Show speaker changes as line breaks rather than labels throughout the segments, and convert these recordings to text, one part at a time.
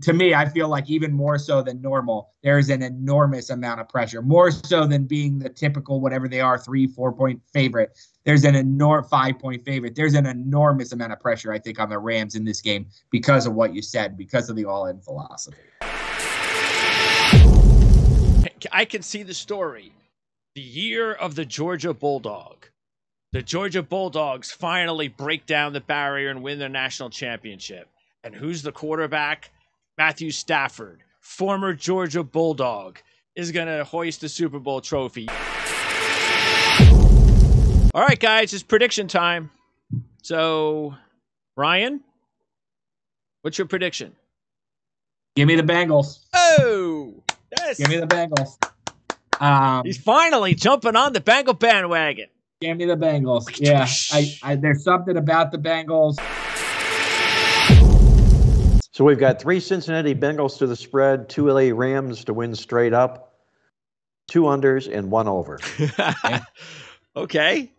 to me, I feel like even more so than normal, there's an enormous amount of pressure, more so than being the typical, whatever they are, 3-4 point favorite. There's an enormous 5 point favorite. There's an enormous amount of pressure, I think, on the Rams in this game because of what you said, because of the all-in philosophy.
I can see the story. The year of the Georgia Bulldog. The Georgia Bulldogs finally break down the barrier and win their national championship. And who's the quarterback? Matthew Stafford, former Georgia Bulldog, is going to hoist the Super Bowl trophy. All right, guys, it's prediction time. So, Ryan, what's your prediction?
Give me the Bengals.
Oh, yes.
Give me the Bengals.
He's finally jumping on the Bengal bandwagon.
Give me the Bengals. Yeah, there's something about the Bengals.
So we've got 3 Cincinnati Bengals to the spread, 2 LA Rams to win straight up, 2 unders, and 1 over.
Okay.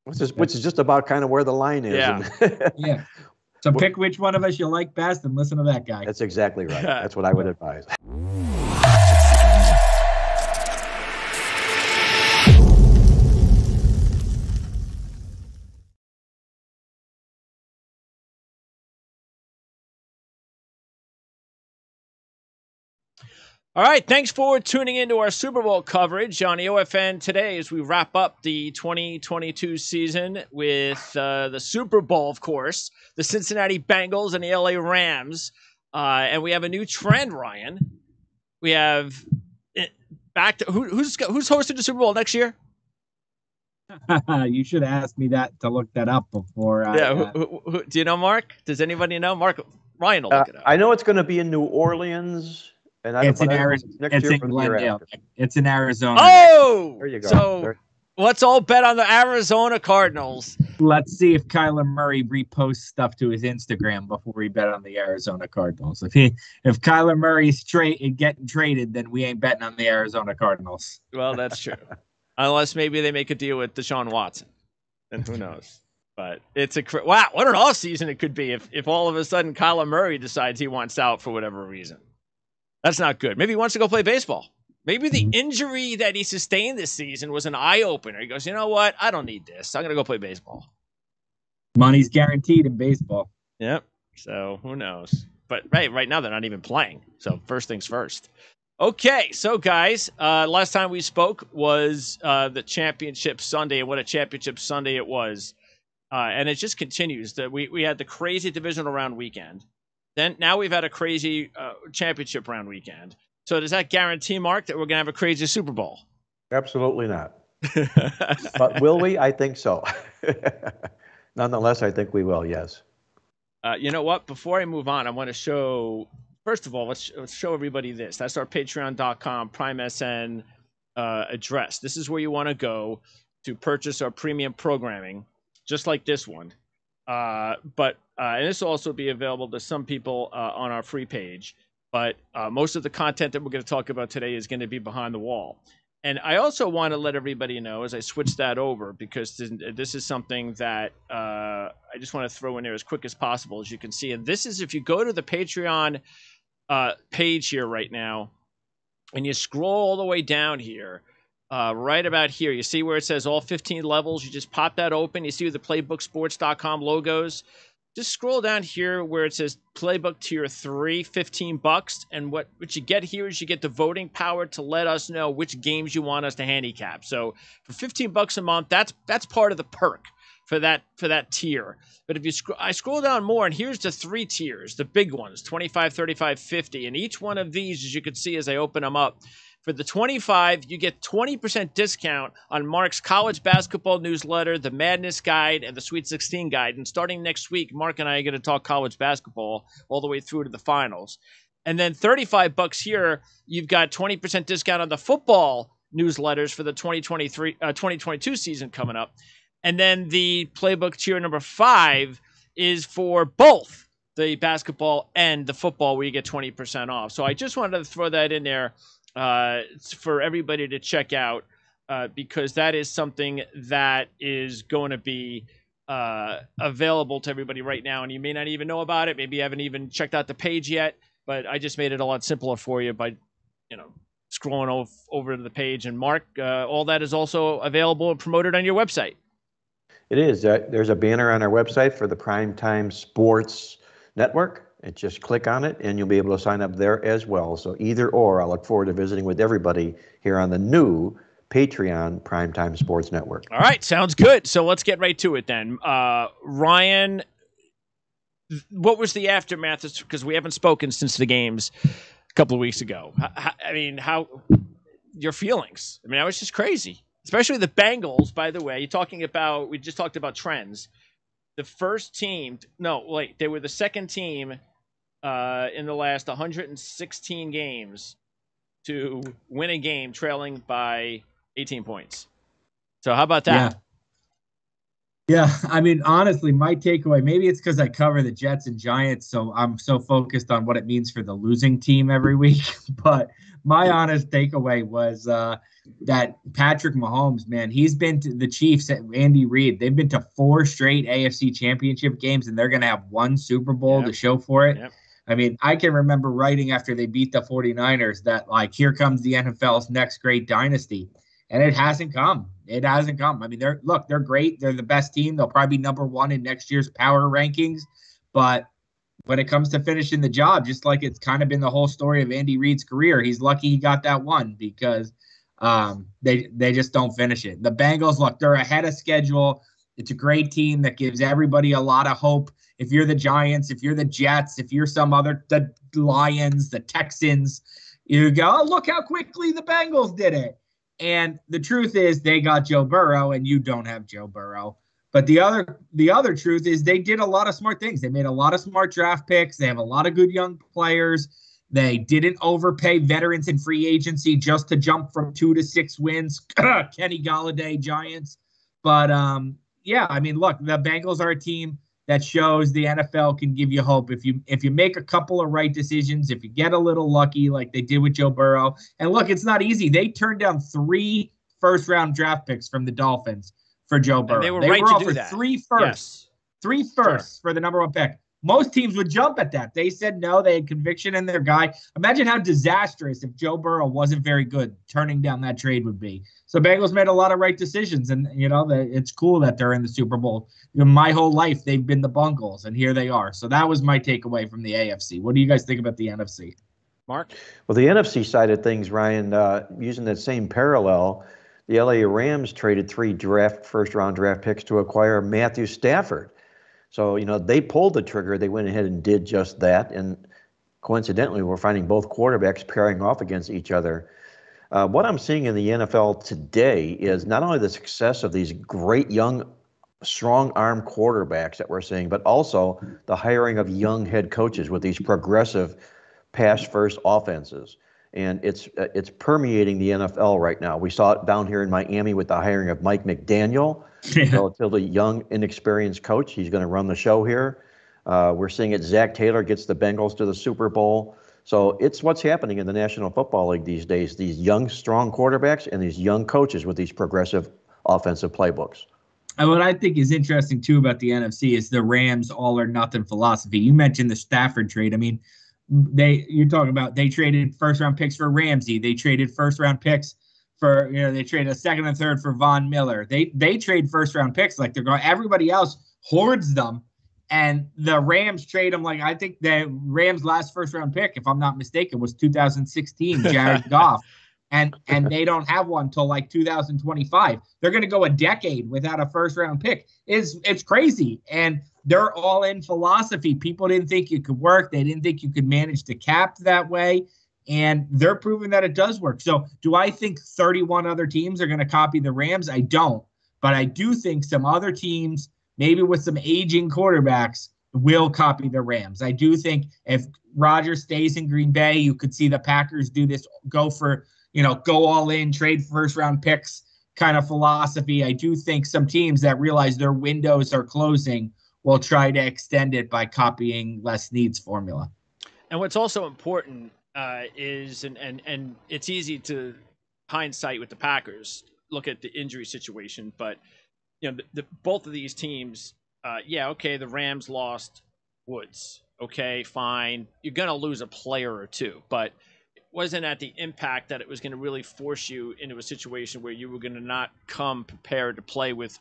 Which is just about kind of where the line is.
Yeah.
Yeah. So pick which one of us you like best and listen to that guy.
That's exactly right. That's what I would advise.
All right, thanks for tuning into our Super Bowl coverage on the OFN Today as we wrap up the 2022 season with the Super Bowl, of course, the Cincinnati Bengals and the LA Rams. And we have a new trend, Ryan. We have back to who's hosting the Super Bowl next year?
You should ask me that to look that up before.
Who, do you know, Mark? Does anybody know? Ryan will look it up.
I know it's going to be in New Orleans. And
it's in Arizona. It's in Glendale. It's in Arizona.
Oh,
there you go.
So let's all bet on the Arizona Cardinals.
Let's see if Kyler Murray reposts stuff to his Instagram before we bet on the Arizona Cardinals. If Kyler Murray's getting traded, then we ain't betting on the Arizona Cardinals.
Well, that's true. Unless maybe they make a deal with Deshaun Watson, then who knows? But it's wow, what an off season it could be if all of a sudden Kyler Murray decides he wants out for whatever reason. That's not good. Maybe he wants to go play baseball. Maybe the injury that he sustained this season was an eye-opener. He goes, you know what? I don't need this. I'm going to go play baseball.
Money's guaranteed in baseball.
Yep. So who knows? But right now they're not even playing. So first things first. Okay, so guys, last time we spoke was the Championship Sunday, and what a Championship Sunday it was. And it just continues. We had the crazy divisional round weekend. Then now we've had a crazy championship round weekend. So does that guarantee, Mark, that we're going to have a crazy Super Bowl?
Absolutely not. But will we? I think so. Nonetheless, I think we will, yes.
You know what? Before I move on, I want to show, first of all, let's show everybody this. That's our patreon.com PrimeSN address. This is where you want to go to purchase our premium programming, just like this one. And this will also be available to some people on our free page. But most of the content that we're going to talk about today is going to be behind the wall. And I also want to let everybody know as I switch that over, because this is something that I just want to throw in there as quick as possible, as you can see. And this is if you go to the Patreon page here right now, and you scroll all the way down here, right about here, you see where it says all 15 levels. You just pop that open. You see the playbooksports.com logos. Just scroll down here where it says Playbook Tier 3, $15. And what you get here is you get the voting power to let us know which games you want us to handicap. So for $15 a month, that's part of the perk for that tier. But if I scroll down more, and here's the 3 tiers, the big ones, 25, 35, 50. And each one of these, as you can see as I open them up, for the 25, you get 20% discount on Mark's college basketball newsletter, the Madness Guide, and the Sweet 16 Guide. And starting next week, Mark and I are going to talk college basketball all the way through to the finals. And then $35 here, you've got 20% discount on the football newsletters for the 2022 season coming up. And then the Playbook tier number 5 is for both the basketball and the football, where you get 20% off. So I just wanted to throw that in there for everybody to check out, because that is something that is going to be available to everybody right now. And you may not even know about it. Maybe you haven't even checked out the page yet. but I just made it a lot simpler for you by, scrolling over to the page. And Mark, all that is also available and promoted on your website.
It is. There's a banner on our website for the Primetime Sports Network. And just click on it, and you'll be able to sign up there as well. So either or, I look forward to visiting with everybody here on the new Patreon Primetime Sports Network.
All right, sounds good. So let's get right to it then. Ryan, what was the aftermath? Because we haven't spoken since the games a couple of weeks ago. How your feelings? I mean, that was just crazy. Especially the Bengals, by the way. We just talked about trends. The first team, they were the second team in the last 116 games to win a game trailing by 18 points. So how about that?
Yeah, I mean, honestly, my takeaway, maybe it's because I cover the Jets and Giants, so I'm so focused on what it means for the losing team every week. But my honest takeaway was that Patrick Mahomes, man, he's been to the Chiefs, Andy Reid. They've been to 4 straight AFC championship games, and they're going to have 1 Super Bowl to show for it. Yep. I mean, I can remember writing after they beat the 49ers that, here comes the NFL's next great dynasty. And it hasn't come. It hasn't come. I mean, they're great. They're the best team. They'll probably be number 1 in next year's power rankings. But when it comes to finishing the job, just like it's kind of been the whole story of Andy Reid's career, he's lucky he got that one because they just don't finish it. The Bengals, they're ahead of schedule. It's a great team that gives everybody a lot of hope. If you're the Giants, if you're the Jets, if you're the Lions, the Texans, you go, look how quickly the Bengals did it. And the truth is they got Joe Burrow, and you don't have Joe Burrow. But the other truth is they did a lot of smart things. They made a lot of smart draft picks. They have a lot of good young players. They didn't overpay veterans in free agency just to jump from 2 to 6 wins. Kenny Golladay, Giants. But, the Bengals are a team that shows the NFL can give you hope if you make a couple of right decisions, if you get a little lucky like they did with Joe Burrow. And look, it's not easy. They turned down 3 first-round draft picks from the Dolphins for Joe Burrow.
And they were offered
3 firsts. Yes. 3 firsts for the number 1 pick. Most teams would jump at that. They said no. They had conviction in their guy. Imagine how disastrous if Joe Burrow wasn't very good, turning down that trade would be. So Bengals made a lot of right decisions, and it's cool that they're in the Super Bowl. My whole life they've been the Bungles, and here they are. So that was my takeaway from the AFC. What do you guys think about the NFC?
Mark?
Well, the NFC side of things, Ryan, using that same parallel, the LA Rams traded 3 first-round draft picks to acquire Matthew Stafford. So, they pulled the trigger. They went ahead and did just that. And coincidentally, we're finding both quarterbacks pairing off against each other. What I'm seeing in the NFL today is not only the success of these great young, strong-arm quarterbacks that we're seeing, but also the hiring of young head coaches with these progressive pass-first offenses. And it's permeating the NFL right now. We saw it down here in Miami with the hiring of Mike McDaniel, relatively young, inexperienced coach. He's going to run the show here. We're seeing it. Zach Taylor gets the Bengals to the Super Bowl. So it's what's happening in the National Football League these days. These young, strong quarterbacks and these young coaches with these progressive offensive playbooks.
And what I think is interesting, too, about the NFC is the Rams all-or-nothing philosophy. You mentioned the Stafford trade. I mean, you're talking about they traded first-round picks for Ramsey. They traded first-round picks for, they traded a second and third for Von Miller. They trade first-round picks like they're going. Everybody else hoards them. And the Rams trade them I think the Rams' last first-round pick, if I'm not mistaken, was 2016, Jared Goff. And they don't have one until 2025. They're going to go a decade without a first-round pick. It's crazy. And their all-in philosophy, people didn't think it could work. They didn't think you could manage the cap that way. And they're proving that it does work. So do I think 31 other teams are going to copy the Rams? I don't. But I do think some other teams, maybe with some aging quarterbacks, will copy the Rams. I do think if Rodgers stays in Green Bay, you could see the Packers do this, go all in, trade first-round picks kind of philosophy. I do think some teams that realize their windows are closing will try to extend it by copying Les Snead's formula.
And what's also important is, and it's easy to hindsight with the Packers, look at the injury situation, but both of these teams, the Rams lost Woods, Okay, fine. You're going to lose a player or two, but it wasn't at the impact that it was going to really force you into a situation where you were going to not come prepared to play with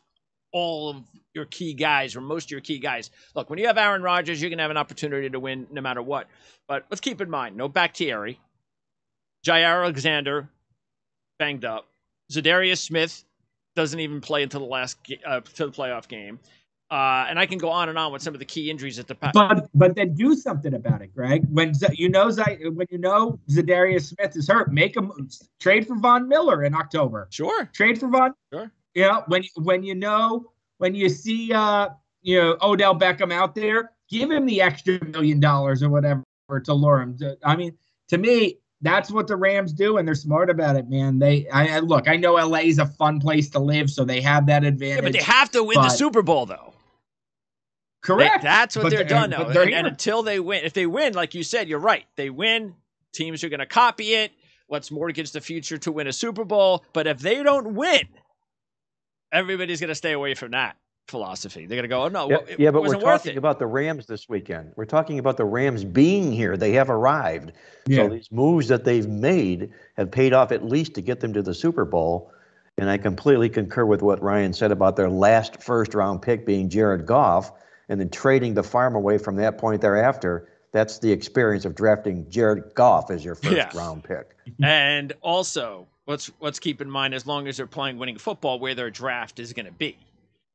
all of your key guys or most of your key guys. Look, when you have Aaron Rodgers, you're going to have an opportunity to win no matter what. But let's keep in mind, no Bakhtiari. Jair Alexander, banged up. Zadarius Smith doesn't even play until the playoff game. And I can go on and on with some of the key injuries at the
but then do something about it, Greg. When you know Zadarius Smith is hurt, make him trade for Von Miller in October.
Sure.
Trade for Von.
Sure.
Yeah, when you see Odell Beckham out there, give him the extra $1 million or whatever to lure him. I mean, to me, that's what the Rams do, and they're smart about it, man. I know LA is a fun place to live, so they have that advantage.
Yeah, but they have to win the Super Bowl, though.
Correct.
That's what they're done now. And until they win, if they win, like you said, you're right. They win, teams are going to copy it. Let's mortgage the future to win a Super Bowl. But if they don't win, everybody's going to stay away from that philosophy. They're going to go, oh, no,
yeah, but we're talking about the Rams this weekend. We're talking about the Rams being here. They have arrived. Yeah. So these moves that they've made have paid off at least to get them to the Super Bowl. And I completely concur with what Ryan said about their last first-round pick being Jared Goff, and then trading the farm away from that point thereafter. That's the experience of drafting Jared Goff as your first-round pick.
And also, let's keep in mind, as long as they're playing winning football, where their draft is going to be.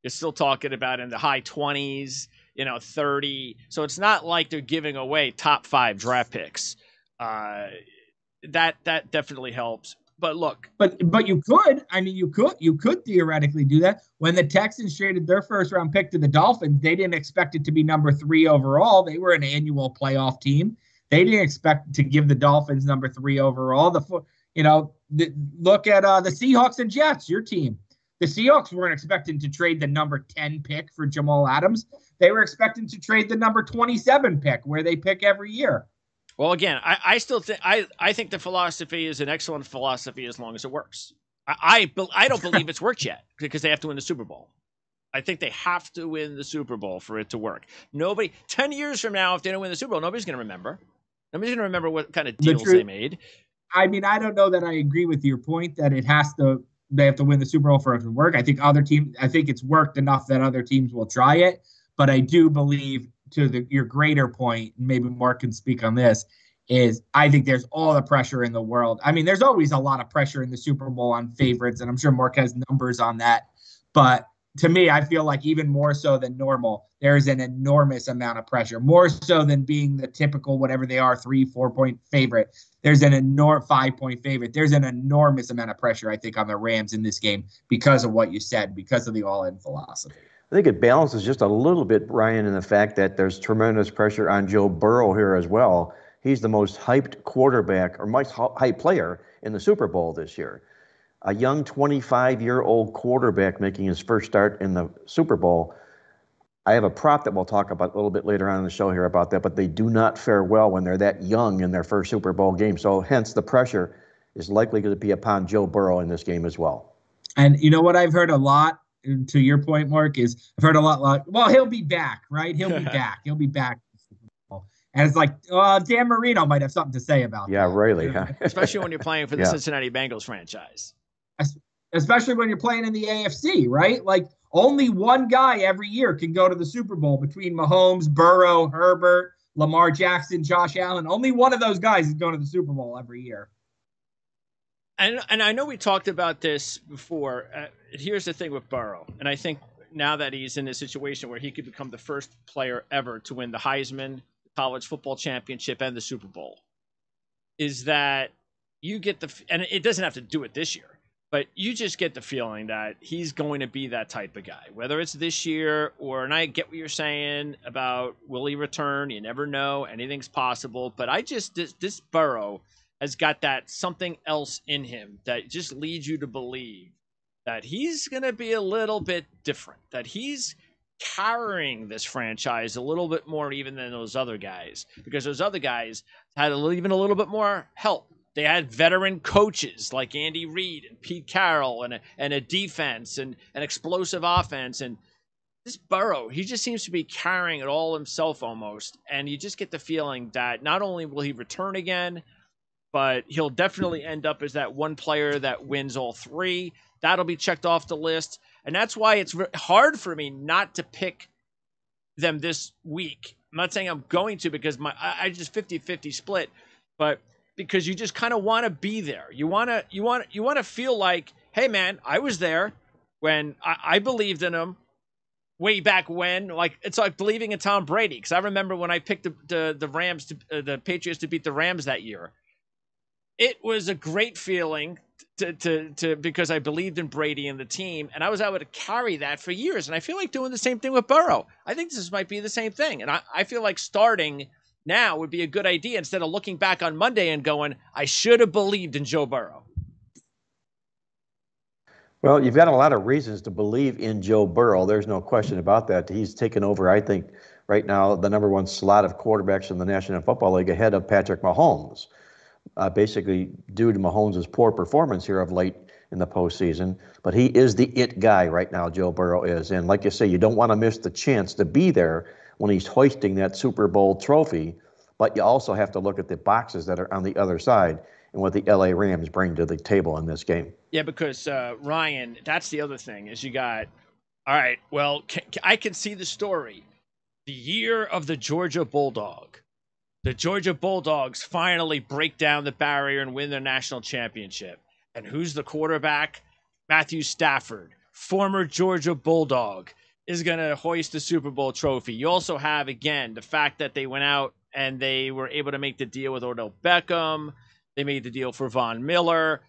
You're still talking about in the high 20s, 30. So it's not like they're giving away top 5 draft picks. That definitely helps. But look,
but you could. I mean, you could theoretically do that. When the Texans traded their first round pick to the Dolphins, they didn't expect it to be number 3 overall. They were an annual playoff team. They didn't expect to give the Dolphins number 3 overall. Look at the Seahawks and Jets, your team. The Seahawks weren't expecting to trade the number 10 pick for Jamal Adams. They were expecting to trade the number 27 pick, where they pick every year.
Well, again, I still think I think the philosophy is an excellent philosophy as long as it works. I don't believe it's worked yet because they have to win the Super Bowl. I think they have to win the Super Bowl for it to work. 10 years from now, if they don't win the Super Bowl, nobody's going to remember. Nobody's going to remember what kind of deals they made.
I mean, I don't know that I agree with your point that they have to win the Super Bowl for it to work. I think it's worked enough that other teams will try it. But I do believe, to your greater point, maybe Mark can speak on this, is I think there's all the pressure in the world. I mean, there's always a lot of pressure in the Super Bowl on favorites, and I'm sure Mark has numbers on that. But to me, I feel like even more so than normal, there's an enormous amount of pressure, more so than being the typical, whatever they are, 3-4 point favorite. There's an 5-point favorite. There's an enormous amount of pressure, I think, on the Rams in this game because of what you said, because of the all-in philosophy.
I think it balances just a little bit, Ryan, in the fact that there's tremendous pressure on Joe Burrow here as well. He's the most hyped quarterback or most hyped player in the Super Bowl this year. A young 25-year-old quarterback making his first start in the Super Bowl. I have a prop that we'll talk about a little bit later on in the show here about that, but they do not fare well when they're that young in their first Super Bowl game. So hence the pressure is likely going to be upon Joe Burrow in this game as well. And
you know what I've heard a lot, to your point, Mark, is I've heard a lot like, well, he'll be back, right? He'll be back. He'll be back. And it's like, Dan Marino might have something to say about that.
Yeah, really.
Especially when you're playing for the Cincinnati Bengals franchise.
Especially when you're playing in the AFC, right? Like, only one guy every year can go to the Super Bowl between Mahomes, Burrow, Herbert, Lamar Jackson, Josh Allen. Only one of those guys is going to the Super Bowl every year.
And I know we talked about this before. Here's the thing with Burrow. And I think now that he's in a situation where he could become the first player ever to win the Heisman, the College Football Championship, and the Super Bowl, is that you get and it doesn't have to do it this year, but you just get the feeling that he's going to be that type of guy, whether it's this year or, and I get what you're saying about will he return? You never know. Anything's possible. But this Burrow has got that something else in him that just leads you to believe that he's going to be a little bit different, that he's carrying this franchise a little bit more even than those other guys, because those other guys had even a little bit more help. They had veteran coaches like Andy Reid and Pete Carroll and a defense and an explosive offense. And this Burrow, he just seems to be carrying it all himself almost. And you just get the feeling that not only will he return again, but he'll definitely end up as that one player that wins all three. That'll be checked off the list. And that's why it's hard for me not to pick them this week. I'm not saying I'm going to, because I just 50-50 split, but because you just kind of want to be there. You want to feel like, hey man, I was there when I believed in him way back when. Like, it's like believing in Tom Brady, because I remember when I picked the Rams the Patriots to beat the Rams that year. It was a great feeling to because I believed in Brady and the team, and I was able to carry that for years. And I feel like doing the same thing with Burrow. I think this might be the same thing, and I feel like starting now would be a good idea instead of looking back on Monday and going, I should have believed in Joe Burrow.
Well, you've got a lot of reasons to believe in Joe Burrow. There's no question about that. He's taken over, I think, right now, the number one slot of quarterbacks in the National Football League ahead of Patrick Mahomes, basically due to Mahomes' poor performance here of late in the postseason. But he is the it guy right now, Joe Burrow is. And like you say, you don't want to miss the chance to be there when he's hoisting that Super Bowl trophy. But you also have to look at the boxes that are on the other side and what the LA Rams bring to the table in this game.
Yeah, because Ryan, that's the other thing is you got, all right, well, I can see the story. The year of the Georgia Bulldog. The Georgia Bulldogs finally break down the barrier and win their national championship. And who's the quarterback? Matthew Stafford, former Georgia Bulldog, is going to hoist the Super Bowl trophy. You also have, again, the fact that they went out and they were able to make the deal with Odell Beckham. They made the deal for Von Miller.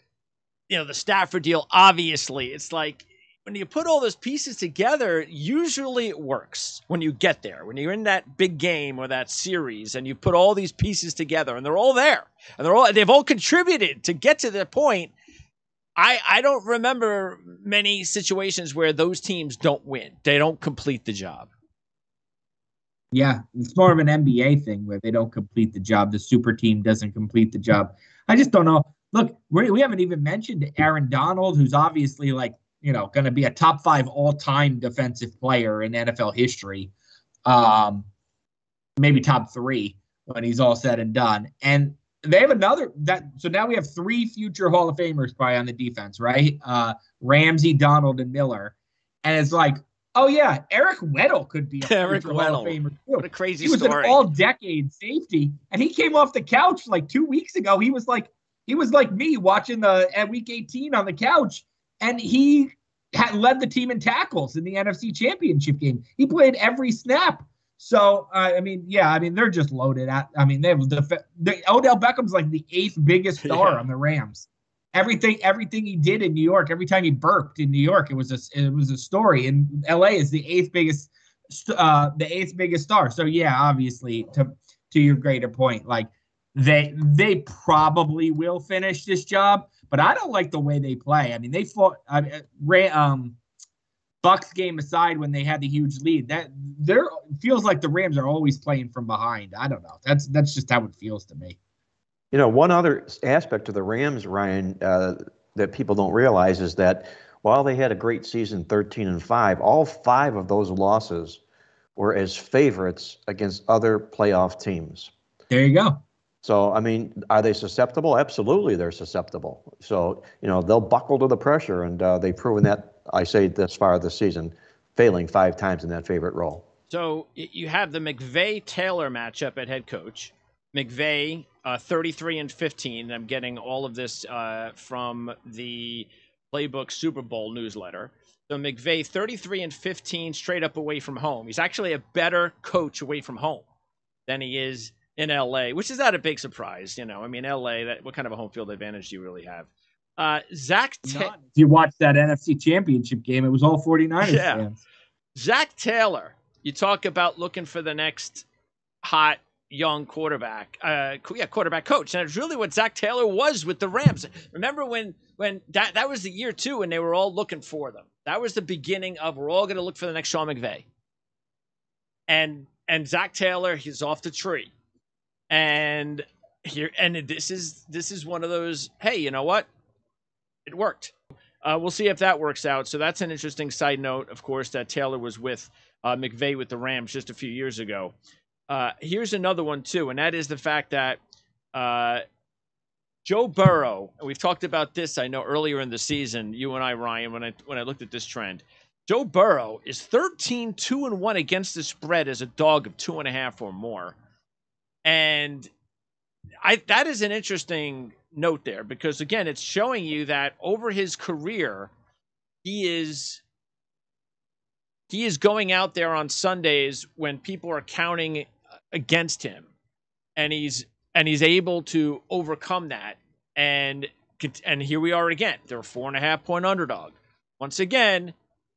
You know, the Stafford deal, obviously, it's like when you put all those pieces together, usually it works when you get there. When you're in that big game or that series and you put all these pieces together and they're all there and they've all contributed to get to the point. I don't remember many situations where those teams don't win. They don't complete the job.
Yeah, it's more of an NBA thing where they don't complete the job. The super team doesn't complete the job. I just don't know. Look, we haven't even mentioned Aaron Donald, who's obviously like, you know, going to be a top 5 all-time defensive player in NFL history. Maybe top 3 when he's all said and done. And they have so now we have 3 future Hall of Famers probably on the defense, right? Ramsey, Donald, and Miller. And it's like, oh yeah, Eric Weddle could be a future Hall of Famer too.
What a crazy story.
He was an all-decade safety, and he came off the couch like 2 weeks ago. He was like me watching at week 18 on the couch, and he had led the team in tackles in the NFC Championship game. He played every snap. So, they're just loaded. They have Odell Beckham's like the 8th biggest star on the Rams. Everything he did in New York, every time he burped in New York, it was a story. And LA is the 8th biggest star. So yeah, obviously, to your greater point, like they probably will finish this job, but I don't like the way they play. I mean, they fought Bucks game aside when they had the huge lead. That there feels like the Rams are always playing from behind. I don't know. That's just how it feels to me.
You know, one other aspect of the Rams, Ryan, that people don't realize is that while they had a great season, 13-5, all 5 of those losses were as favorites against other playoff teams.
There you go.
So, I mean, are they susceptible? Absolutely, they're susceptible. So, you know, they'll buckle to the pressure, and they've proven that, I say, this far this season, failing 5 times in that favorite role.
So you have the McVay-Taylor matchup at head coach. McVay, 33-15. I'm getting all of this from the Playbook Super Bowl newsletter. So McVay, 33-15, straight up away from home. He's actually a better coach away from home than he is in LA, which is not a big surprise. You know, I mean, LA, what kind of a home field advantage do you really have?
If you watched that NFC Championship game, it was all 49ers fans.
Zach Taylor, you talk about looking for the next hot young quarterback coach. And it's really what Zach Taylor was with the Rams. Remember when that was the year too, when they were all looking for them. That was the beginning of, we're all going to look for the next Sean McVay. And Zach Taylor, he's off the tree. And this is one of those, hey, you know what? It worked. we'll see if that works out. So that's an interesting side note, of course, that Taylor was with McVay with the Rams just a few years ago. Here's another one, too, and that is the fact that Joe Burrow, and we've talked about this, I know, earlier in the season, you and I, Ryan, when I looked at this trend. Joe Burrow is 13-2-1 against the spread as a dog of 2.5 or more. And that is an interesting note there because, again, it's showing you that over his career, he is going out there on Sundays when people are counting against him, and he's able to overcome that. And here we are again. They're a 4.5-point underdog. Once again,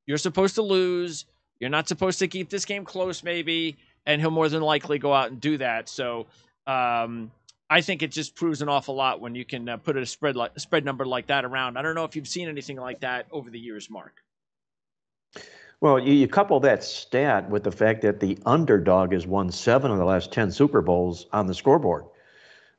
you're supposed to lose. You're not supposed to keep this game close, maybe, and he'll more than likely go out and do that. So I think it just proves an awful lot when you can put a spread number like that around. I don't know if you've seen anything like that over the years, Mark.
Well, you couple that stat with the fact that the underdog has won 7 of the last 10 Super Bowls on the scoreboard,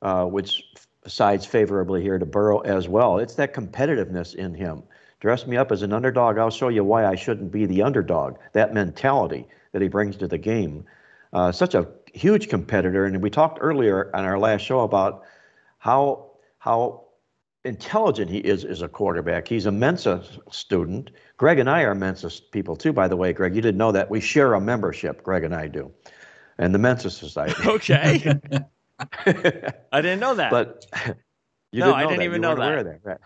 which sides favorably here to Burrow as well. It's that competitiveness in him. Dress me up as an underdog, I'll show you why I shouldn't be the underdog. That mentality that he brings to the game. Such a huge competitor, and we talked earlier on our last show about how intelligent he is as a quarterback. He's a Mensa student. Greg and I are Mensa people too, by the way. Greg, you didn't know that. We share a membership, Greg and I do, and the Mensa Society.
Okay. I didn't know that.
But
I didn't even know that.
Right?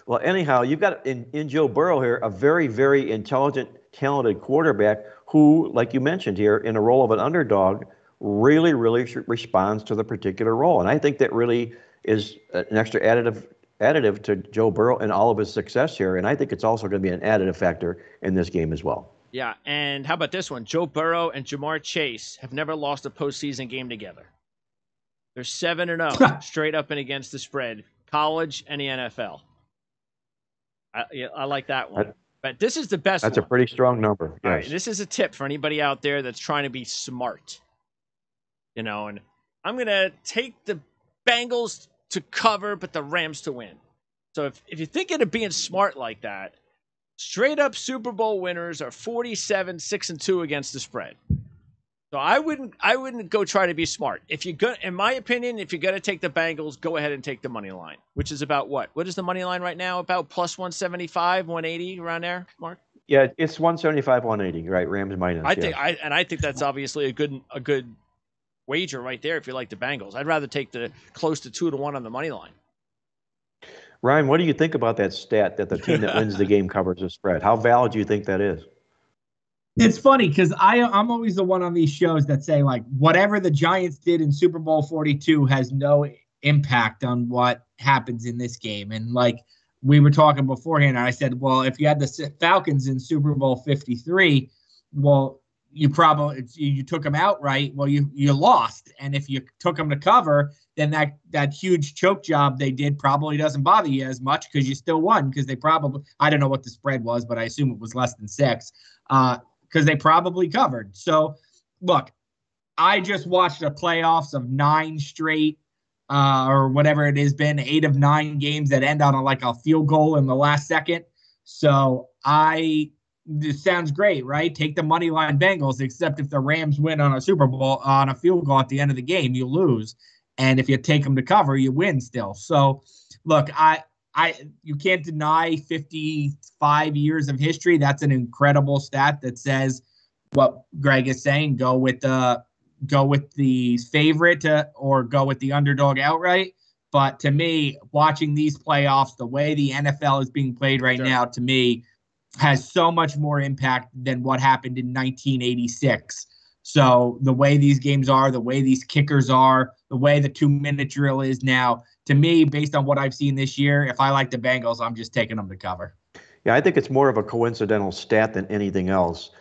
Well, anyhow, you've got in Joe Burrow here a very, very intelligent, talented quarterback who, like you mentioned here, in a role of an underdog, really, really responds to the particular role. And I think that really is an extra additive to Joe Burrow and all of his success here. And I think it's also going to be an additive factor in this game as well.
Yeah, and how about this one? Joe Burrow and Jamar Chase have never lost a postseason game together. They're 7-0 straight up and against the spread, college and the NFL. I like that one. But this is the best one.
That's a pretty strong number. Yes.
All right, this is a tip for anybody out there that's trying to be smart. And I'm going to take the Bengals to cover, but the Rams to win. So if you're thinking of being smart like that, straight up Super Bowl winners are 47-6-2 against the spread. So I wouldn't go try to be smart. If you're going, in my opinion, if you're going to take the Bengals, go ahead and take the money line, which is about what? What is the money line right now? About plus 175, 180 around there, Mark?
Yeah, it's 175, 180, right? Rams minus.
I think that's obviously a good wager right there if you like the Bengals. I'd rather take the close to 2-1 on the money line.
Ryan, what do you think about that stat that the team that wins the game covers the spread? How valid do you think that is?
It's funny because I'm always the one on these shows that say, like, whatever the Giants did in Super Bowl 42 has no impact on what happens in this game. And, like, we were talking beforehand, and I said, well, if you had the Falcons in Super Bowl 53, well, you took them outright. Well, you lost. And if you took them to cover, then that huge choke job they did probably doesn't bother you as much because you still won because they probably – I don't know what the spread was, but I assume it was less than 6. Because they probably covered. So, look, I just watched the playoffs of 9 straight or whatever it has been, 8 of 9 games that end on a field goal in the last second. So, this sounds great, right? Take the money line Bengals, except if the Rams win on a Super Bowl, on a field goal at the end of the game, you lose. And if you take them to cover, you win still. So, look, you can't deny 55 years of history. That's an incredible stat that says what Greg is saying. Go with the favorite or go with the underdog outright. But to me, watching these playoffs, the way the NFL is being played right now, to me, has so much more impact than what happened in 1986. So the way these games are, the way these kickers are, the way the 2-minute drill is now, to me, based on what I've seen this year, if I like the Bengals, I'm just taking them to cover.
Yeah, I think it's more of a coincidental stat than anything else.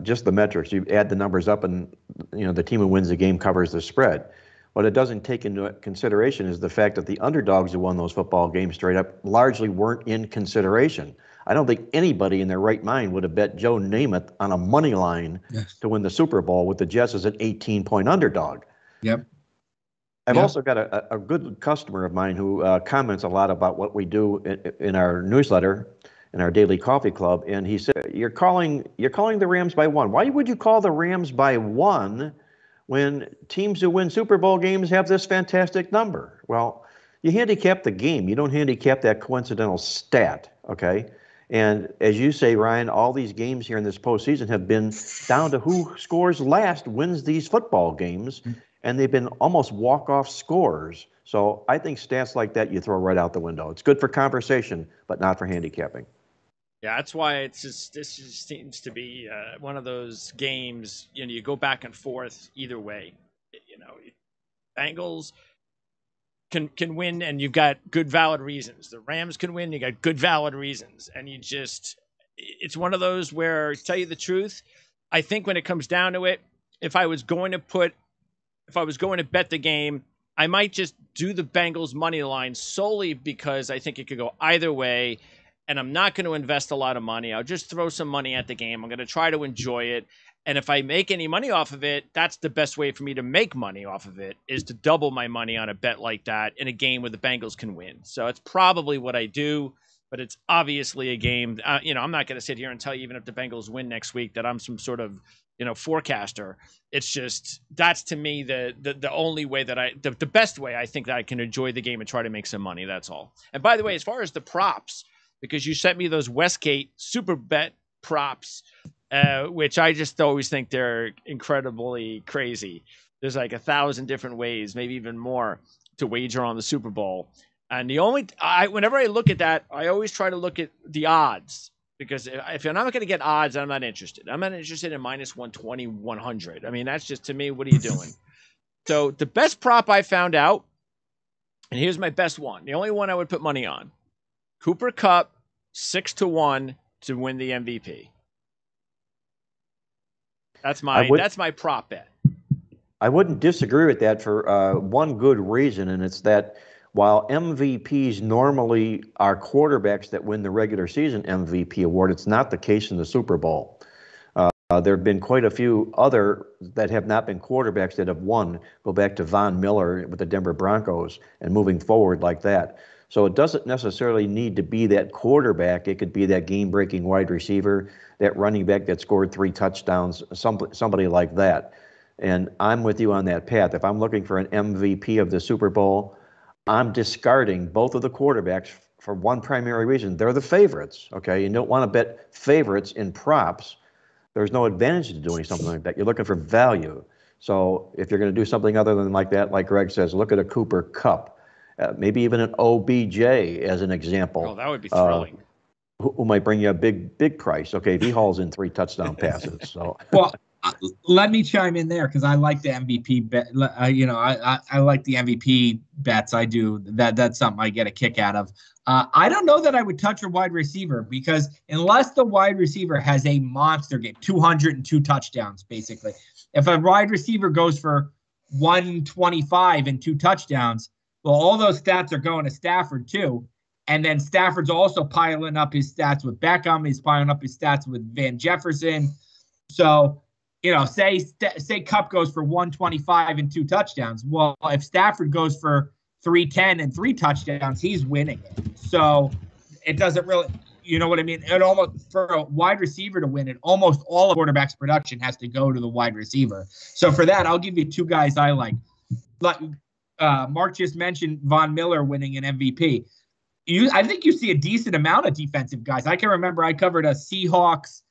Just the metrics. You add the numbers up and, the team who wins the game covers the spread. What it doesn't take into consideration is the fact that the underdogs who won those football games straight up largely weren't in consideration. I don't think anybody in their right mind would have bet Joe Namath on a money line to win the Super Bowl with the Jets as an 18-point underdog.
Yep.
I've also got a good customer of mine who comments a lot about what we do in our newsletter, in our daily coffee club, and he said, "You're calling the Rams by one. Why would you call the Rams by one when teams who win Super Bowl games have this fantastic number?" Well, you handicap the game. You don't handicap that coincidental stat, okay? And as you say, Ryan, all these games here in this postseason have been down to who scores last wins these football games. And they've been almost walk-off scores. So I think stats like that you throw right out the window. It's good for conversation, but not for handicapping.
Yeah, that's why this just seems to be one of those games. You go back and forth either way. Bengals can win, and you've got good valid reasons. The Rams can win, you got good valid reasons, and it's one of those where, to tell you the truth, I think when it comes down to it, if I was going to bet the game, I might just do the Bengals money line solely because I think it could go either way, and I'm not going to invest a lot of money. I'll just throw some money at the game. I'm going to try to enjoy it, and if I make any money off of it, that's the best way for me to make money off of it, is to double my money on a bet like that in a game where the Bengals can win. So it's probably what I do, but it's obviously a game. I'm not going to sit here and tell you, even if the Bengals win next week, that I'm some sort of forecaster. It's just, that's to me the only way that the best way I think that I can enjoy the game and try to make some money. That's all. And by the way, as far as the props, because you sent me those Westgate super bet props, which I just always think they're incredibly crazy. There's like 1,000 different ways, maybe even more, to wager on the Super Bowl. And whenever I look at that, I always try to look at the odds. Because if you're not going to get odds, I'm not interested. I'm not interested in minus 120, 100. I mean, that's just, to me, what are you doing? So the best prop I found out, and here's my best one, the only one I would put money on, Cooper Kupp, 6-1 to win the MVP. That's my prop bet.
I wouldn't disagree with that for one good reason, and it's that while MVPs normally are quarterbacks that win the regular season MVP award, it's not the case in the Super Bowl. There have been quite a few other that have not been quarterbacks that have won. Go back to Von Miller with the Denver Broncos and moving forward like that. So it doesn't necessarily need to be that quarterback. It could be that game-breaking wide receiver, that running back that scored 3 touchdowns, somebody like that. And I'm with you on that path. If I'm looking for an MVP of the Super Bowl, I'm discarding both of the quarterbacks for one primary reason. They're the favorites, okay? You don't want to bet favorites in props. There's no advantage to doing something like that. You're looking for value. So if you're going to do something other than like that, like Greg says, look at a Cooper Kupp, maybe even an OBJ as an example.
Oh, that would be thrilling.
Who might bring you a big price. Okay, if he hauls in 3 touchdown passes. So
well, let me chime in there because I like the MVP bet. I like the MVP bets. I do. That's something I get a kick out of. I don't know that I would touch a wide receiver because unless the wide receiver has a monster game, 202 touchdowns, basically. If a wide receiver goes for 125 and 2 touchdowns, well, all those stats are going to Stafford too. And then Stafford's also piling up his stats with Beckham. He's piling up his stats with Van Jefferson. So, say Kupp goes for 125 and 2 touchdowns. Well, if Stafford goes for 310 and 3 touchdowns, he's winning it. So it doesn't really, you know what I mean? It almost, for a wide receiver to win it, almost all of quarterback's production has to go to the wide receiver. So for that, I'll give you 2 guys I like. Mark just mentioned Von Miller winning an MVP. I think you see a decent amount of defensive guys. I can remember I covered a Seahawks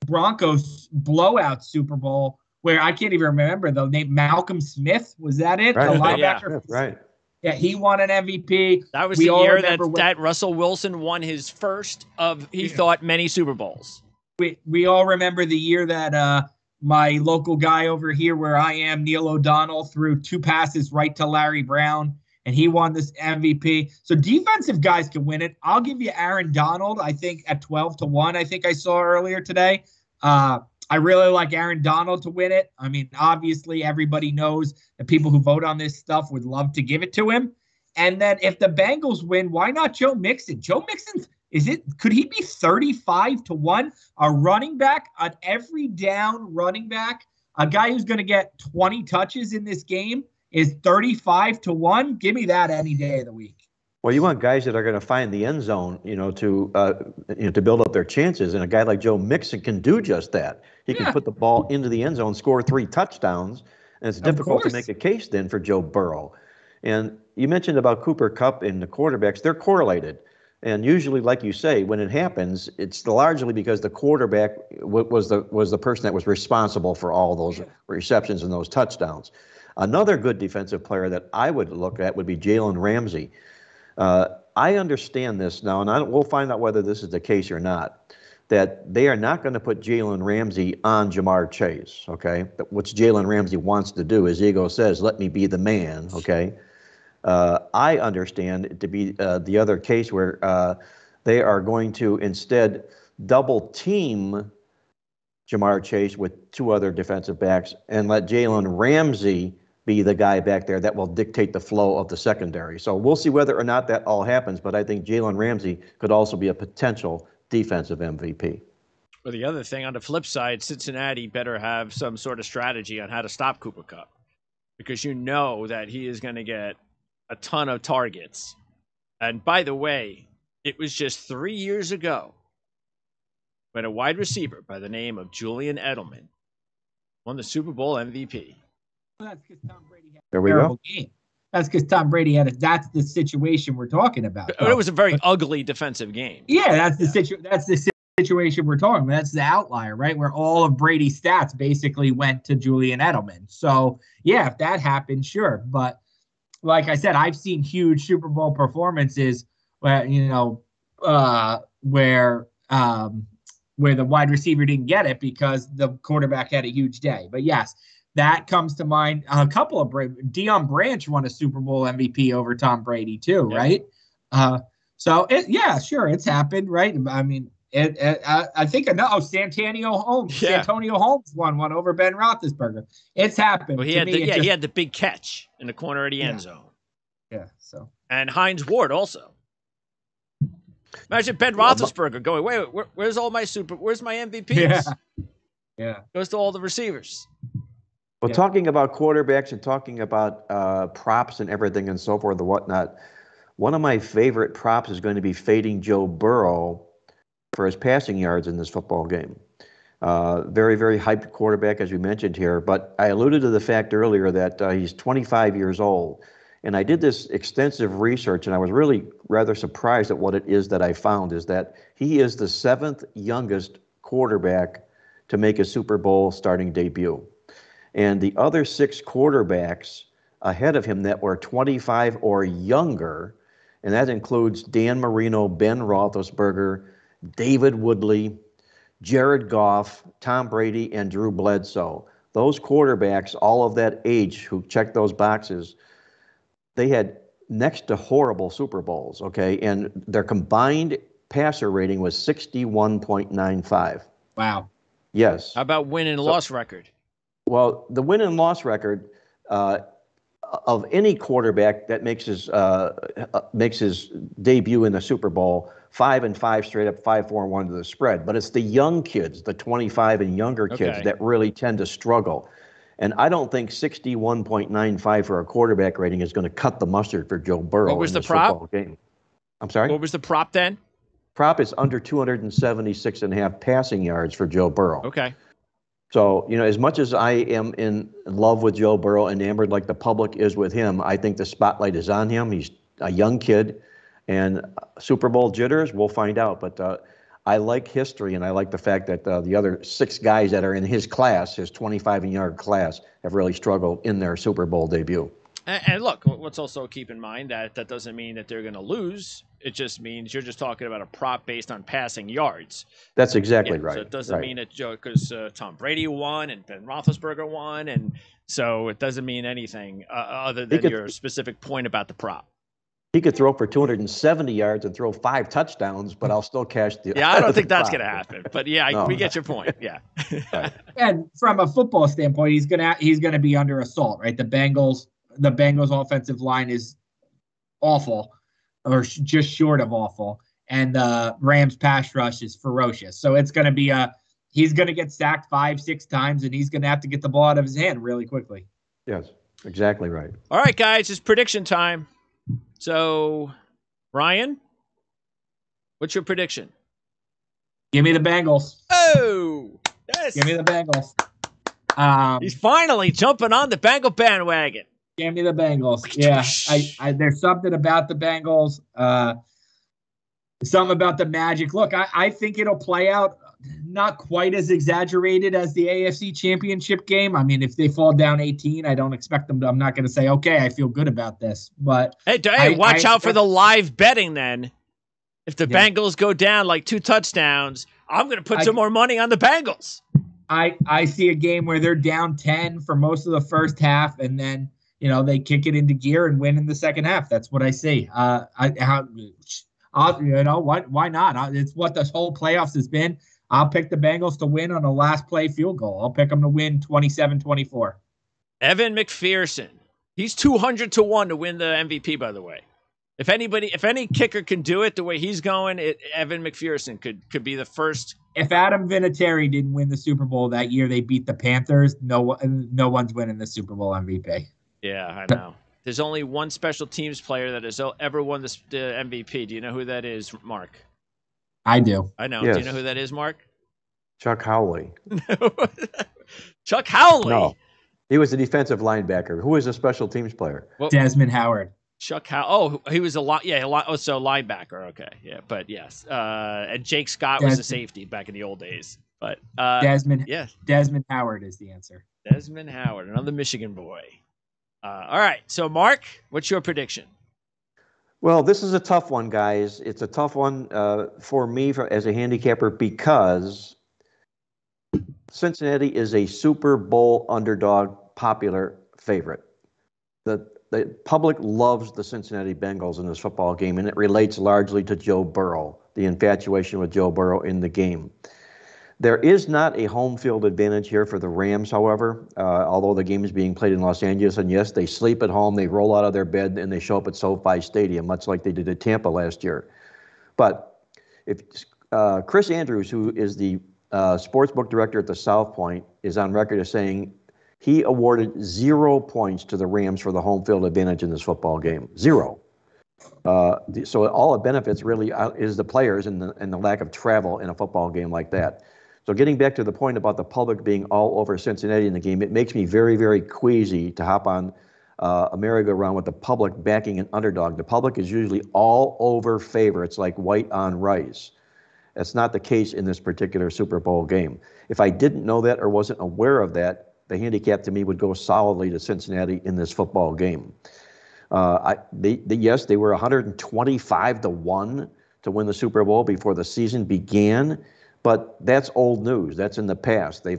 Broncos blowout Super Bowl where I can't even remember the name. Malcolm Smith, was that it?
Right.
The linebacker?
Yeah, right.
Yeah, he won an MVP.
That was the year that Russell Wilson won his first of, he thought, many Super Bowls.
We all remember the year that my local guy over here where I am, Neil O'Donnell, threw 2 passes right to Larry Brown, and he won this MVP. So defensive guys can win it. I'll give you Aaron Donald, I think, at 12-1, I think I saw earlier today. I really like Aaron Donald to win it. I mean, obviously, everybody knows the people who vote on this stuff would love to give it to him. And then if the Bengals win, why not Joe Mixon? Joe Mixon, could he be 35-1? A running back, an every down running back, a guy who's going to get 20 touches in this game. is 35-1. Give me that any day of the week.
Well, you want guys that are going to find the end zone, to build up their chances. And a guy like Joe Mixon can do just that. He can put the ball into the end zone, score 3 touchdowns, and it's difficult to make a case then for Joe Burrow. And you mentioned about Cooper Kupp and the quarterbacks; they're correlated. And usually, like you say, when it happens, it's largely because the quarterback was the person that was responsible for all those receptions and those touchdowns. Another good defensive player that I would look at would be Jalen Ramsey. I understand this now, and we'll find out whether this is the case or not, that they are not going to put Jalen Ramsey on Jamar Chase, okay? What Jalen Ramsey wants to do, his ego says, let me be the man, okay? I understand it to be the other case where they are going to instead double team Jamar Chase with 2 other defensive backs and let Jalen Ramsey be the guy back there that will dictate the flow of the secondary. So we'll see whether or not that all happens, but I think Jalen Ramsey could also be a potential defensive MVP.
Well, the other thing on the flip side, Cincinnati better have some sort of strategy on how to stop Cooper Kupp, because you know that he is going to get a ton of targets. And by the way, it was just 3 years ago when a wide receiver by the name of Julian Edelman won the Super Bowl MVP.
That's because Tom Brady had
there
a
we
terrible
go.
game. That's because Tom Brady that's the situation we're talking about.
It was a very ugly defensive game.
Yeah, that's the situation we're talking about. That's the outlier, right? Where all of Brady's stats basically went to Julian Edelman. So yeah, if that happened, sure. But like I said, I've seen huge Super Bowl performances where where the wide receiver didn't get it because the quarterback had a huge day. But yes, that comes to mind. A couple of Deion Branch won a Super Bowl MVP over Tom Brady too, right? So sure, it's happened, right? I mean, I think Santonio Holmes.
Yeah.
Santonio Holmes won one over Ben Roethlisberger. It's happened.
Well, he had the big catch in the corner of the end zone.
Yeah. So
and Hines Ward also. Imagine Ben Roethlisberger going, wait, where's my MVPs?
Yeah.
Goes to all the receivers.
Well, talking about quarterbacks and talking about props and everything and so forth and whatnot, one of my favorite props is going to be fading Joe Burrow for his passing yards in this football game. Very, very hyped quarterback, as we mentioned here. But I alluded to the fact earlier that he's 25 years old. And I did this extensive research, and I was really rather surprised at what it is that I found, is that he is the 7th youngest quarterback to make a Super Bowl starting debut. And the other 6 quarterbacks ahead of him that were 25 or younger, and that includes Dan Marino, Ben Roethlisberger, David Woodley, Jared Goff, Tom Brady, and Drew Bledsoe. Those quarterbacks, all of that age, who checked those boxes, they had next to horrible Super Bowls, okay? And their combined passer rating was 61.95.
Wow.
Yes.
How about win and loss record?
Well, the win and loss record of any quarterback that makes his debut in the Super Bowl, 5-5 straight up, 5-4-1 to the spread. But it's the young kids, the 25 and younger kids, that really tend to struggle. And I don't think 61.95 for a quarterback rating is going to cut the mustard for Joe Burrow.
What was
in
the
this
prop?
football game. I'm sorry?
What was the prop then?
Prop is under 276.5 passing yards for Joe Burrow.
Okay.
So, as much as I am in love with Joe Burrow, enamored like the public is with him, I think the spotlight is on him. He's a young kid. And Super Bowl jitters, we'll find out. But I like history, and I like the fact that the other 6 guys that are in his class, his 25-and-yard class, have really struggled in their Super Bowl debut.
And look, let's also keep in mind that doesn't mean that they're going to lose. It just means you're just talking about a prop based on passing yards.
That's exactly right.
So it doesn't mean that because Tom Brady won and Ben Roethlisberger won, and so it doesn't mean anything other than your specific point about the prop.
He could throw for 270 yards and throw 5 touchdowns, but I'll still cash the.
Yeah, I don't think that's going to happen. But yeah, we get your point. Yeah.
Right.
And from a football standpoint, he's gonna be under assault, right? The Bengals offensive line is awful, or just short of awful, and the Rams pass rush is ferocious. So it's gonna be he's gonna get sacked 5-6 times, and he's gonna have to get the ball out of his hand really quickly.
Yes. Exactly right.
All right, guys, it's prediction time. So, Ryan, what's your prediction?
Give me the Bengals.
Oh, yes.
Give me the Bengals.
He's finally jumping on the Bengal bandwagon.
Give me the Bengals. Yeah, I there's something about the Bengals. Something about the magic. Look, I think it'll play out not quite as exaggerated as the AFC Championship game. I mean, if they fall down 18, I don't expect them to. I'm not going to say, okay, I feel good about this. But
hey, watch out for the live betting then. If the Bengals go down like 2 touchdowns, I'm going to put some more money on the Bengals.
I see a game where they're down 10 for most of the first half, and then they kick it into gear and win in the second half. That's what I see. Why not? It's what this whole playoffs has been. I'll pick the Bengals to win on a last play field goal. I'll pick them to win 27-24.
Evan McPherson. He's 200-1 to win the MVP, by the way. If any kicker can do it the way he's going, Evan McPherson could be the first.
If Adam Vinatieri didn't win the Super Bowl that year, they beat the Panthers. No one's winning the Super Bowl MVP.
Yeah, I know. There's only one special teams player that has ever won the MVP. Do you know who that is, Mark?
I do.
I know.
Yes.
Do you know who that is, Mark?
Chuck Howley.
Chuck Howley.
No, he was a defensive linebacker. Who was a special teams player?
Desmond Howard.
Chuck Howley. Oh, he was so linebacker. Okay, yeah, but yes. And Jake Scott was a safety back in the old days. But
Desmond Howard is the answer.
Desmond Howard, another Michigan boy. All right, so Mark, what's your prediction?
Well, this is a tough one, guys. It's a tough one for me as a handicapper because Cincinnati is a Super Bowl underdog, popular favorite. The public loves the Cincinnati Bengals in this football game, and it relates largely to Joe Burrow, the infatuation with Joe Burrow in the game. There is not a home field advantage here for the Rams, however, although the game is being played in Los Angeles. And yes, they sleep at home, they roll out of their bed, and they show up at SoFi Stadium, much like they did at Tampa last year. But if Chris Andrews, who is the sportsbook director at the South Point, is on record as saying he awarded 0 points to the Rams for the home field advantage in this football game. 0. So all it benefits really is the players and the lack of travel in a football game like that. So getting back to the point about the public being all over Cincinnati in the game, it makes me very, very queasy to hop on a merry-go-round with the public backing an underdog. The public is usually all over favorites like white on rice. That's not the case in this particular Super Bowl game. If I didn't know that or wasn't aware of that, the handicap to me would go solidly to Cincinnati in this football game. Yes, they were 125-1 to win the Super Bowl before the season began. But that's old news. That's in the past. They've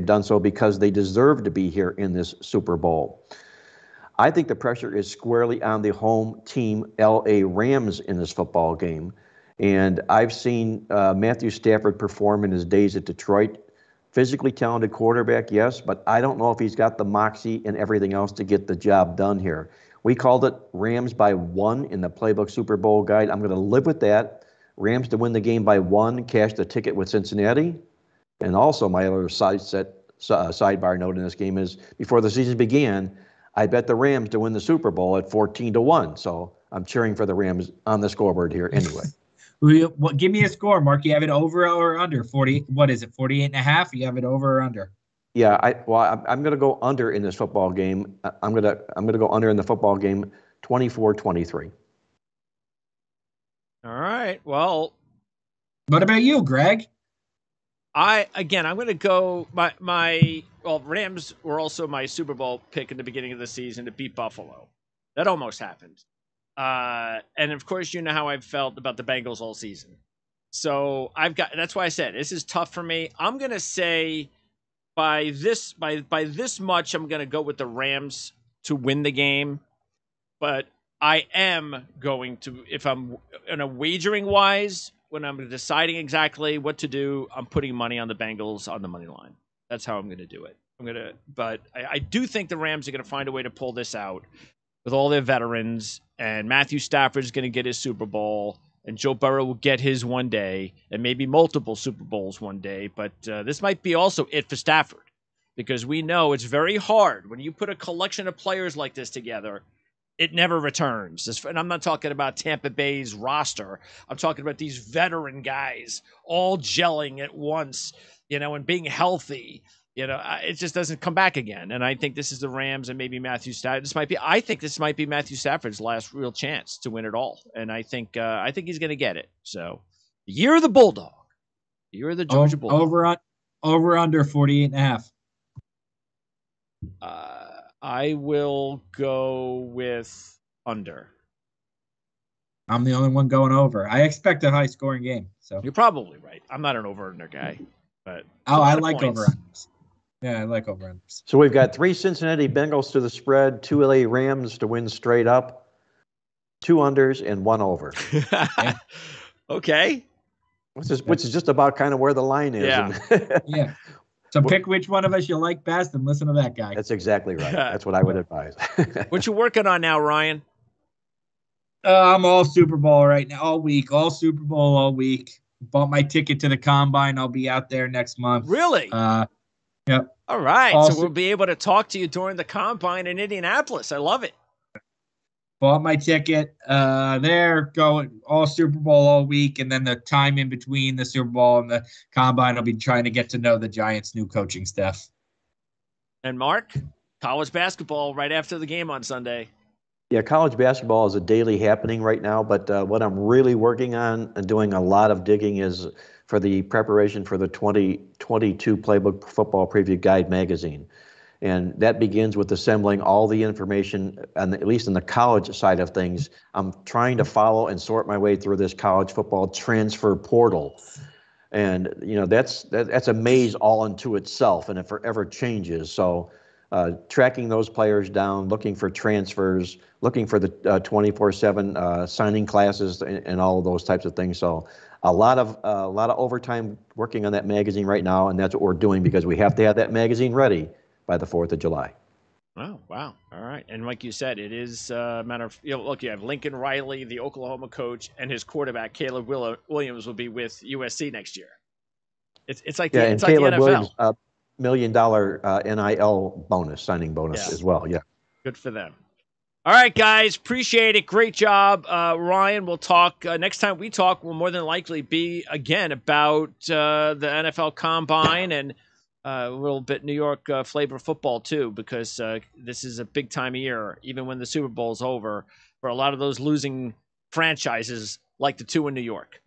done so because they deserve to be here in this Super Bowl. I think the pressure is squarely on the home team, LA Rams, in this football game. And I've seen Matthew Stafford perform in his days at Detroit. Physically talented quarterback, yes, but I don't know if he's got the moxie and everything else to get the job done here. We called it Rams by 1 in the Playbook Super Bowl guide. I'm going to live with that. Rams to win the game by 1, cash the ticket with Cincinnati. And also my other sidebar note in this game is before the season began, I bet the Rams to win the Super Bowl at 14-1. So I'm cheering for the Rams on the scoreboard here anyway.
Give me a score, Mark. You have it over or under 40? What is it, 48.5? You have it over or under?
Yeah, I'm going to go under in this football game. I'm going to go under in the football game, 24-23.
All right. Well,
what about you, Greg?
I'm going to go. Rams were also my Super Bowl pick in the beginning of the season to beat Buffalo. That almost happened. And of course, you know how I've felt about the Bengals all season. So that's why I said this is tough for me. I'm going to say by this much, I'm going to go with the Rams to win the game. But I am going to, if I'm in a wagering wise, when I'm deciding exactly what to do, I'm putting money on the Bengals on the money line. That's how I'm going to do it. But I do think the Rams are going to find a way to pull this out with all their veterans, and Matthew Stafford is going to get his Super Bowl, and Joe Burrow will get his one day, and maybe multiple Super Bowls one day. But this might be also it for Stafford, because we know it's very hard when you put a collection of players like this together. It never returns. And I'm not talking about Tampa Bay's roster. I'm talking about these veteran guys all gelling at once, and being healthy. It just doesn't come back again. And I think this is the Rams and maybe Matthew Stafford. I think this might be Matthew Stafford's last real chance to win it all. And I think he's going to get it. So, the year of the Bulldog. The year of the Georgia Bulldog.
Over under 48.5.
I will go with under.
I'm the only one going over. I expect a high-scoring game. So
you're probably right. I'm not an over-under guy, but
I like over-unders. Yeah, I like over-unders.
So we've got 3 Cincinnati Bengals to the spread, 2 LA Rams to win straight up, 2 unders, and 1 over.
Okay.
Which is just about kind of where the line is.
Yeah.
Yeah. So pick which one of us you like best and listen to that guy.
That's exactly right. That's what I would advise.
What you working on now, Ryan?
I'm all Super Bowl right now, all week. All Super Bowl all week. Bought my ticket to the Combine. I'll be out there next month.
Really?
Yep.
All right. So we'll be able to talk to you during the Combine in Indianapolis. I love it.
Bought my ticket there, going all Super Bowl all week, and then the time in between the Super Bowl and the Combine, I'll be trying to get to know the Giants' new coaching staff.
And Mark, college basketball right after the game on Sunday.
Yeah, college basketball is a daily happening right now, but what I'm really working on and doing a lot of digging is for the preparation for the 2022 Playbook Football Preview Guide magazine. And that begins with assembling all the information, and at least in the college side of things. I'm trying to follow and sort my way through this college football transfer portal. And, that's a maze all unto itself, and it forever changes. So tracking those players down, looking for transfers, looking for the 24/7 signing classes and all of those types of things. So a lot of overtime working on that magazine right now, and that's what we're doing because we have to have that magazine ready by the 4th of July.
Oh, wow. All right. And like you said, it is a matter of, look, you have Lincoln Riley, the Oklahoma coach, and his quarterback, Caleb Williams, will be with USC next year. It's like the
Caleb
NFL.
Williams, $1 million NIL bonus, signing bonus as well. Yeah.
Good for them. All right, guys. Appreciate it. Great job. Ryan, we'll talk. Next time we talk, will more than likely be, again, about the NFL Combine and a little bit New York flavor football too, because this is a big time of year, even when the Super Bowl's over, for a lot of those losing franchises like the 2 in New York.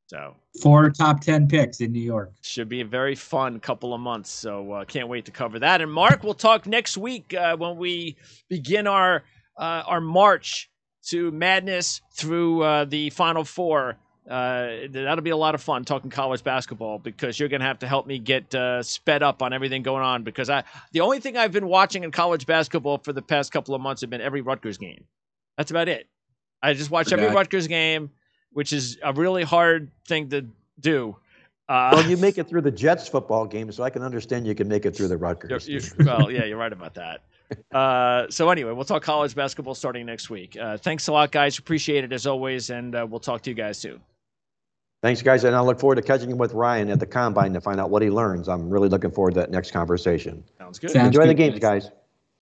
So
4 top 10 picks in New York.
Should be a very fun couple of months. So can't wait to cover that. And Mark, we'll talk next week when we begin our march to madness through the Final Four. That'll be a lot of fun talking college basketball, because you're going to have to help me get sped up on everything going on, because the only thing I've been watching in college basketball for the past couple of months have been every Rutgers game. That's about it. I just watch every Rutgers game, which is a really hard thing to do.
Well, you make it through the Jets football game, so I can understand you can make it through the Rutgers.
Well, yeah, you're right about that. So anyway, we'll talk college basketball starting next week. Thanks a lot, guys. Appreciate it as always, and we'll talk to you guys soon.
Thanks, guys, and I look forward to catching up with Ryan at the Combine to find out what he learns. I'm really looking forward to that next conversation.
Sounds good.
Enjoy the games, guys.